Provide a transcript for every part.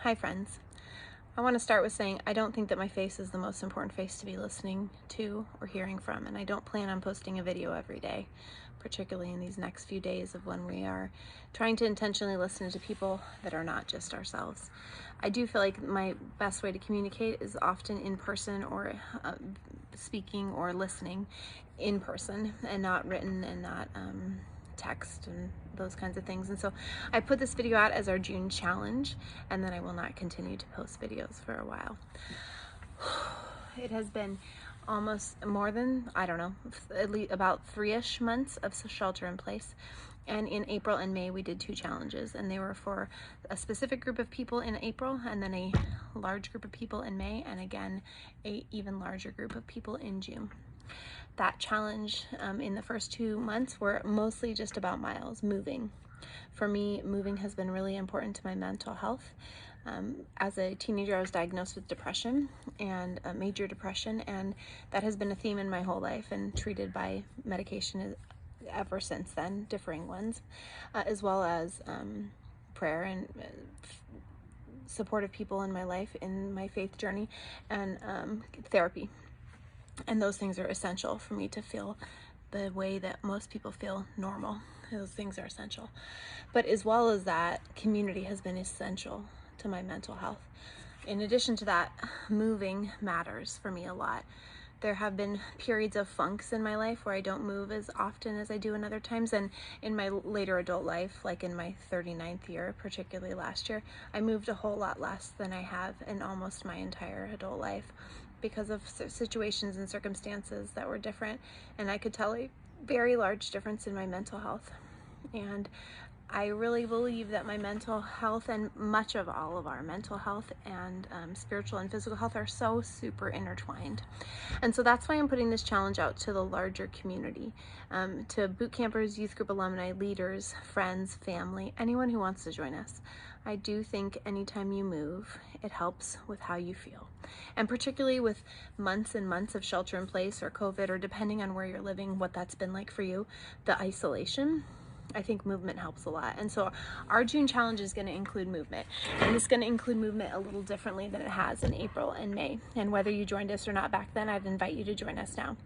Hi friends. I want to start with saying I don't think that my face is the most important face to be listening to or hearing from, and I don't plan on posting a video every day, particularly in these next few days of when we are trying to intentionally listen to people that are not just ourselves. I do feel like my best way to communicate is often in person or speaking or listening in person and not written and not text and those kinds of things. And so I put this video out as our June challenge, and then I will not continue to post videos for a while. It has been almost more than, I don't know, at least about 3-ish months of shelter in place. And in April and May, we did 2 challenges, and they were for a specific group of people in April, and then a large group of people in May, and again, a even larger group of people in June. That challenge in the first 2 months were mostly just about miles, moving. For me, moving has been really important to my mental health. As a teenager, I was diagnosed with depression, and major depression, and that has been a theme in my whole life and treated by medication ever since then, differing ones, as well as prayer and supportive people in my life, in my faith journey, and therapy. And those things are essential for me to feel the way that most people feel normal. Those things are essential. But as well as that, community has been essential to my mental health. In addition to that, moving matters for me a lot. There have been periods of funks in my life where I don't move as often as I do in other times, and in my later adult life, like in my 39th year, particularly last year, I moved a whole lot less than I have in almost my entire adult life because of situations and circumstances that were different, and I could tell a very large difference in my mental health. And I really believe that my mental health, and much of all of our mental health and spiritual and physical health, are so super intertwined. And so that's why I'm putting this challenge out to the larger community, to boot campers, youth group alumni, leaders, friends, family, anyone who wants to join us. I do think anytime you move, it helps with how you feel. And particularly with months and months of shelter in place or COVID, or depending on where you're living, what that's been like for you, the isolation, I think movement helps a lot. And so our June challenge is going to include movement, and it's going to include movement a little differently than it has in April and May. And whether you joined us or not back then, I'd invite you to join us now.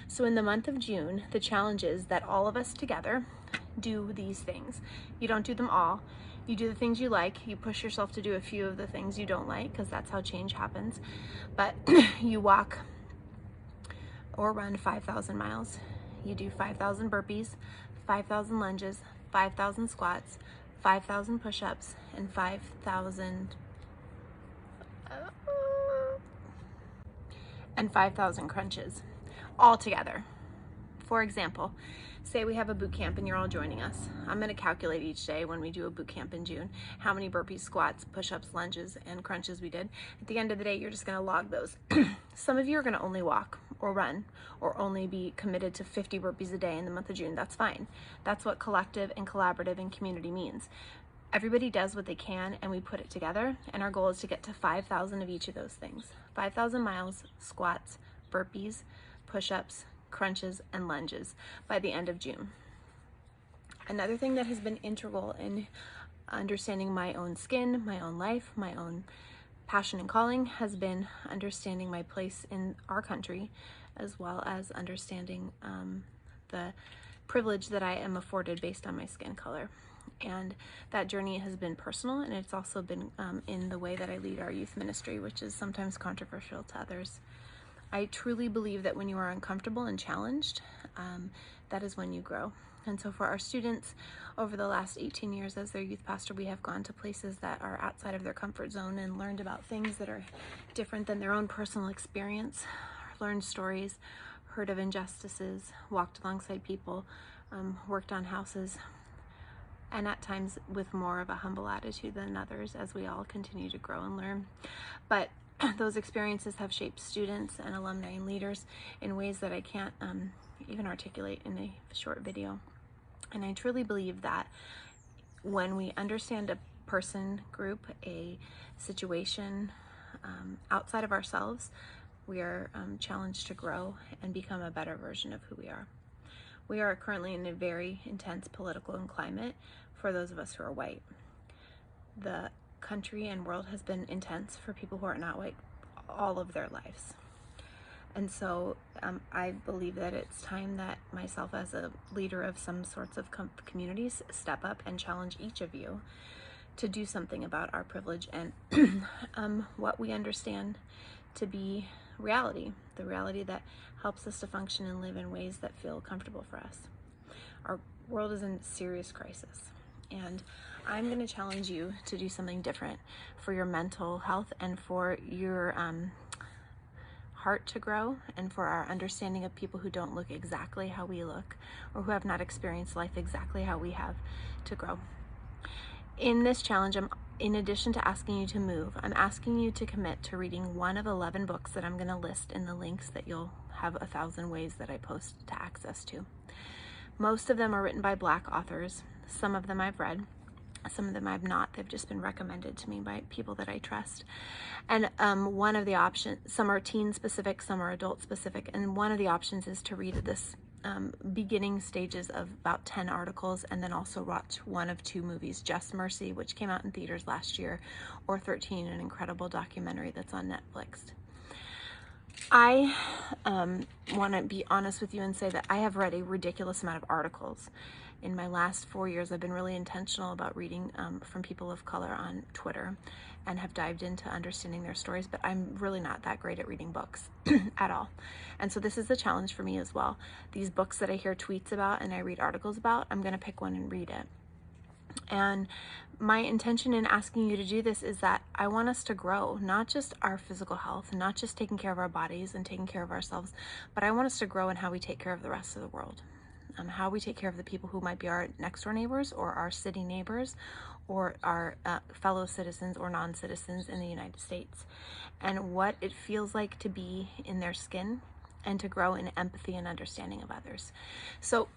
So in the month of June, the challenge is that all of us together do these things. You don't do them all. You do the things you like. You push yourself to do a few of the things you don't like, because that's how change happens. But you walk or run 5,000 miles. You do 5,000 burpees, 5,000 lunges, 5,000 squats, 5,000 push-ups, and 5,000 crunches all together. For example, say we have a boot camp and you're all joining us. I'm going to calculate each day when we do a boot camp in June how many burpees, squats, push-ups, lunges, and crunches we did. At the end of the day, you're just going to log those. Some of you are going to only walk or run or only be committed to 50 burpees a day in the month of June. That's fine. That's what collective and collaborative and community means. Everybody does what they can, and we put it together, and our goal is to get to 5,000 of each of those things. 5,000 miles, squats, burpees, push-ups, crunches, and lunges by the end of June. Another thing that has been integral in understanding my own skin, my own life, my own passion and calling has been understanding my place in our country, as well as understanding the privilege that I am afforded based on my skin color. And that journey has been personal, and it's also been in the way that I lead our youth ministry, which is sometimes controversial to others. I truly believe that when you are uncomfortable and challenged, that is when you grow. And so for our students, over the last 18 years as their youth pastor, we have gone to places that are outside of their comfort zone and learned about things that are different than their own personal experience, learned stories, heard of injustices, walked alongside people, worked on houses, and at times with more of a humble attitude than others as we all continue to grow and learn. But those experiences have shaped students and alumni and leaders in ways that I can't even articulate in a short video. And I truly believe that when we understand a person, group, a situation outside of ourselves, we are challenged to grow and become a better version of who we are. We are currently in a very intense political climate for those of us who are white. The country and world has been intense for people who are not white all of their lives. And so I believe that it's time that myself as a leader of some sorts of communities step up and challenge each of you to do something about our privilege and what we understand to be reality, the reality that helps us to function and live in ways that feel comfortable for us. Our world is in serious crisis, and I'm going to challenge you to do something different for your mental health and for your heart to grow, and for our understanding of people who don't look exactly how we look or who have not experienced life exactly how we have to grow. In this challenge, in addition to asking you to move, I'm asking you to commit to reading one of 11 books that I'm going to list in the links that you'll have 1,000 ways that I post to access to. Most of them are written by Black authors. Some of them I've read. Some of them I've not. They've just been recommended to me by people that I trust. And one of the options, some are teen specific, some are adult specific, and one of the options is to read this beginning stages of about 10 articles, and then also watch one of 2 movies, Just Mercy, which came out in theaters last year, or 13, an incredible documentary that's on Netflix. I want to be honest with you and say that I have read a ridiculous amount of articles. In my last 4 years, I've been really intentional about reading from people of color on Twitter and have dived into understanding their stories, but I'm really not that great at reading books at all. And so this is a challenge for me as well. These books that I hear tweets about and I read articles about, I'm going to pick one and read it. And my intention in asking you to do this is that I want us to grow, not just our physical health, not just taking care of our bodies and taking care of ourselves, but I want us to grow in how we take care of the rest of the world. How we take care of the people who might be our next door neighbors or our city neighbors or our fellow citizens or non-citizens in the United States, and what it feels like to be in their skin and to grow in empathy and understanding of others. So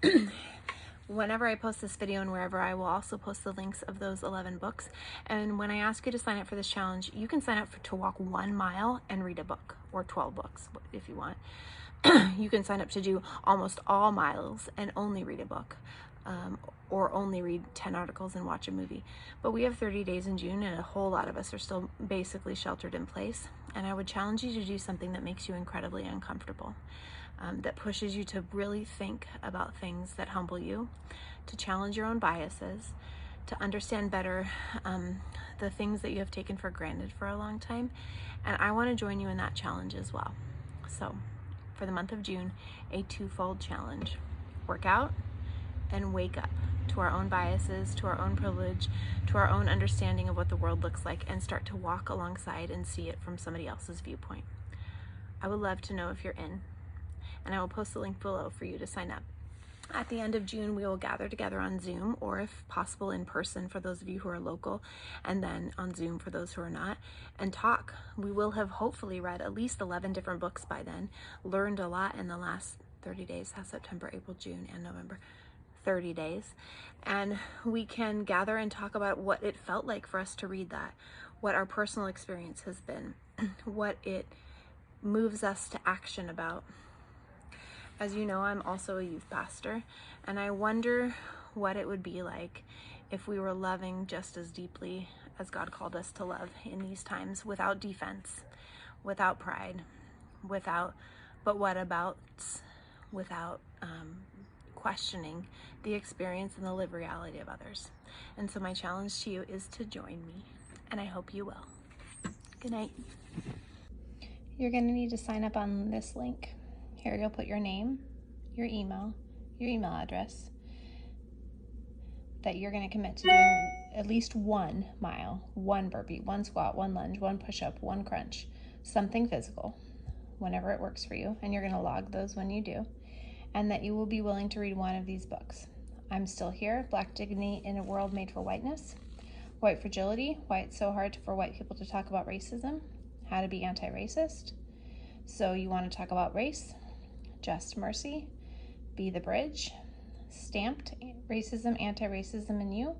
whenever I post this video and wherever, I will also post the links of those 11 books. And when I ask you to sign up for this challenge, you can sign up to walk 1 mile and read a book, or 12 books if you want. You can sign up to do almost all miles and only read a book, or only read 10 articles and watch a movie. But we have 30 days in June, and a whole lot of us are still basically sheltered in place. And I would challenge you to do something that makes you incredibly uncomfortable, that pushes you to really think about things that humble you, to challenge your own biases, to understand better the things that you have taken for granted for a long time. And I want to join you in that challenge as well. So for the month of June, a 2-fold challenge: work out and wake up to our own biases, to our own privilege, to our own understanding of what the world looks like, and start to walk alongside and see it from somebody else's viewpoint. I would love to know if you're in, and I will post the link below for you to sign up. At the end of June, we will gather together on Zoom, or if possible in person for those of you who are local, and then on Zoom for those who are not, and talk. We will have hopefully read at least 11 different books by then, learned a lot in the last 30 days, September, April, June, and November. 30 days. And we can gather and talk about what it felt like for us to read that, what our personal experience has been, what it moves us to action about. As you know, I'm also a youth pastor, and I wonder what it would be like if we were loving just as deeply as God called us to love in these times, without defense, without pride, without but what abouts, without questioning the experience and the lived reality of others. And so my challenge to you is to join me, and I hope you will. Good night. You're going to need to sign up on this link. Here you'll put your name, your email address, that you're going to commit to doing at least 1 mile, 1 burpee, 1 squat, 1 lunge, 1 push-up, 1 crunch, something physical, whenever it works for you, and you're going to log those when you do, and that you will be willing to read one of these books. I'm Still Here, Black Dignity in a World Made for Whiteness, White Fragility, Why It's So Hard for White People to Talk About Racism, How to Be Anti-Racist, So You Want to Talk About Race, Just Mercy, Be the Bridge, Stamped, Racism, Anti-Racism in You,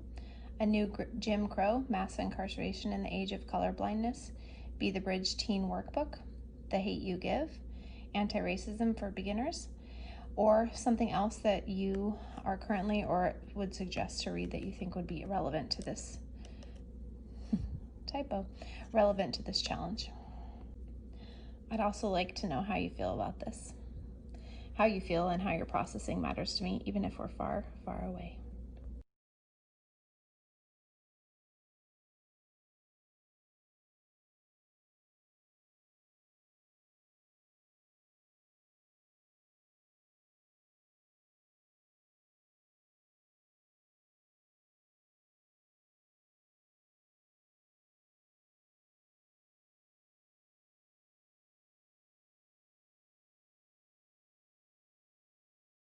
A New Jim Crow, Mass Incarceration in the Age of Colorblindness, Be the Bridge Teen Workbook, The Hate You Give, Anti-Racism for Beginners, or something else that you are currently or would suggest to read that you think would be relevant to this typo, relevant to this challenge. I'd also like to know how you feel about this. How you feel and how you're processing matters to me, even if we're far, far away.